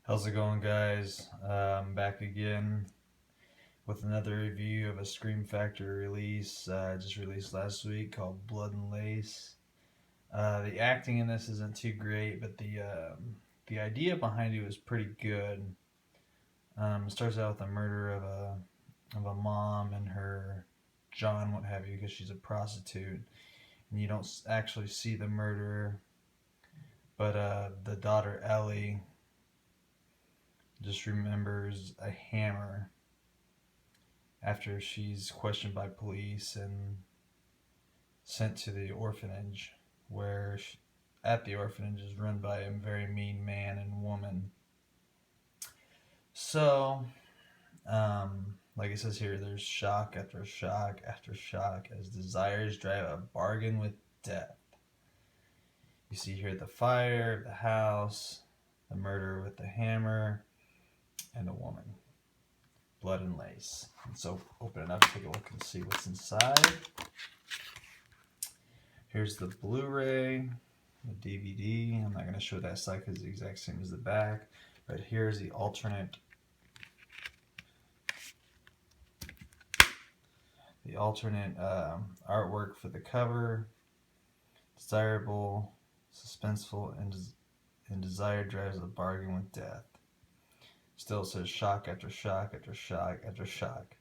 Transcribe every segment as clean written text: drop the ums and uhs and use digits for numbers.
How's it going, guys? I'm back again with another review of a Scream Factory release just released last week called Blood and Lace. The acting in this isn't too great, but the idea behind it was pretty good. It starts out with the murder of a mom and her John, what have you, because she's a prostitute, and you don't actually see the murderer, but the daughter Ellie just remembers a hammer after she's questioned by police and sent to the orphanage, where at the orphanage is run by a very mean man and woman. So, like it says here, there's shock after shock after shock as desires drive a bargain with death. You see here the fire, the house, the murder with the hammer, and a woman. Blood and Lace. And so open it up, take a look and see what's inside. Here's the Blu-ray, the DVD. I'm not going to show that side because it's the exact same as the back. But here's the alternate artwork for the cover. Desirable, suspenseful, and desire drives a bargain with death. Still says shock after shock after shock after shock.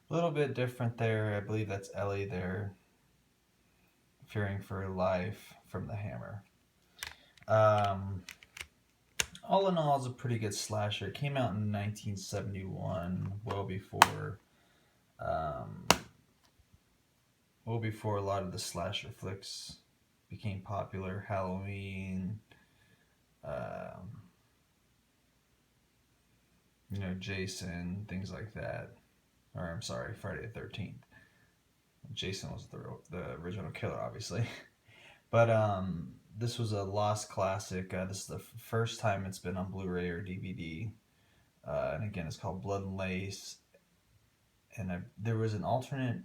A little bit different there. I believe that's Ellie there, fearing for her life from the hammer. All in all, it's a pretty good slasher. It came out in 1971, well before a lot of the slasher flicks became popular. Halloween, Jason, things like that. Or I'm sorry, Friday the 13th. Jason was the original killer, obviously. But this was a lost classic. This is the first time it's been on Blu-ray or DVD. And again, it's called Blood and Lace. And there was an alternate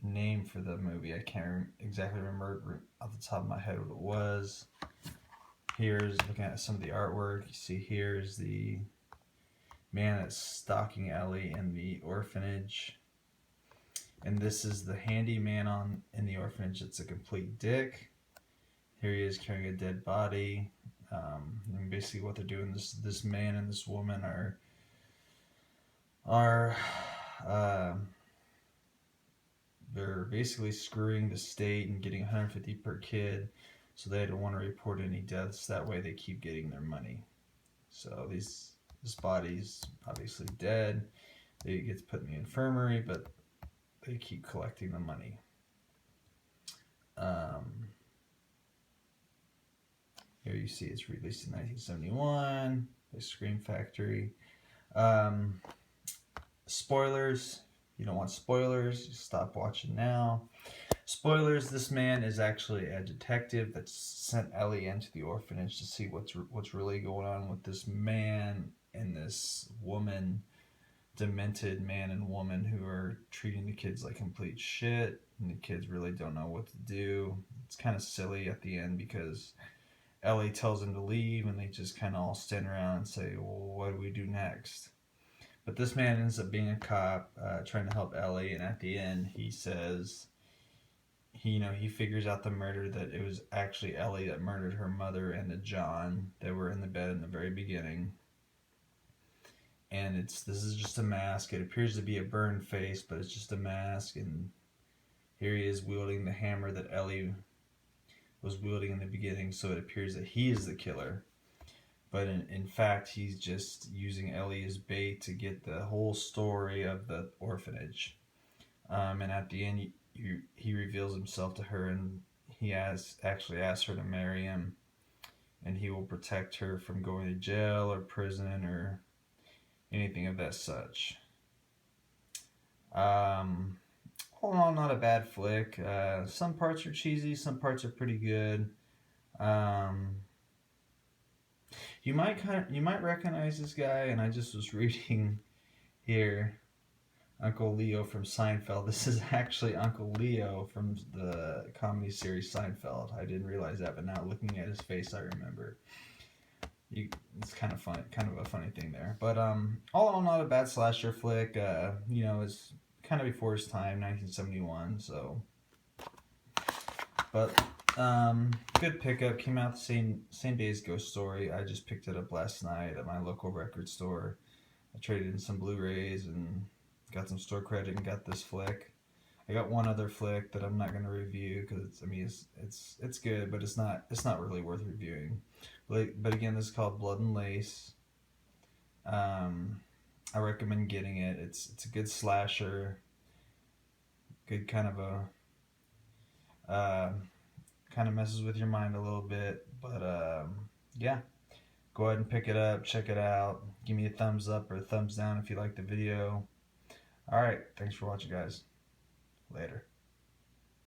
name for the movie. I can't exactly remember off the top of my head what it was. Here's looking at some of the artwork. You see here's the man that's stalking Ellie in the orphanage. And this is the handyman in the orphanage. It's a complete dick. Here he is carrying a dead body. And basically what they're doing, this man and this woman are they're basically screwing the state and getting $150 per kid, so they don't want to report any deaths. That way they keep getting their money. So this body's obviously dead. It gets put in the infirmary, but they keep collecting the money. Here you see it's released in 1971 by Scream Factory. Spoilers. You don't want spoilers, you stop watching now. Spoilers, this man is actually a detective that sent Ellie into the orphanage to see what's really going on with this man and this woman, demented man and woman who are treating the kids like complete shit, and the kids really don't know what to do. It's kind of silly at the end because Ellie tells them to leave and they just kind of all stand around and say, well, what do we do next? But this man ends up being a cop trying to help Ellie, and at the end he says he figures out the murder, that it was actually Ellie that murdered her mother and the John that were in the bed in the very beginning. And this is just a mask. It appears to be a burned face, but it's just a mask. And here he is wielding the hammer that Ellie was wielding in the beginning, so it appears that he is the killer. But in fact, he's just using Ellie as bait to get the whole story of the orphanage. And at the end, he reveals himself to her, and he actually asks her to marry him, and he will protect her from going to jail or prison or anything of that such. All in all, not a bad flick. Some parts are cheesy, some parts are pretty good. You might recognize this guy, and I just was reading here. Uncle Leo from Seinfeld. This is actually Uncle Leo from the comedy series Seinfeld. I didn't realize that, but now looking at his face, I remember. It's kind of fun, kind of a funny thing there. But all in all, not a bad slasher flick. It's kind of before his time, 1971. So, but good pickup. Came out the same day as Ghost Story. I just picked it up last night at my local record store. I traded in some Blu-rays and got some store credit and got this flick. I got one other flick that I'm not going to review because it's good, but it's not really worth reviewing. But again, this is called Blood and Lace. I recommend getting it. It's a good slasher, good kind of kind of messes with your mind a little bit, but yeah. Go ahead and pick it up, check it out. Give me a thumbs up or a thumbs down if you like the video. Alright, thanks for watching, guys. Later.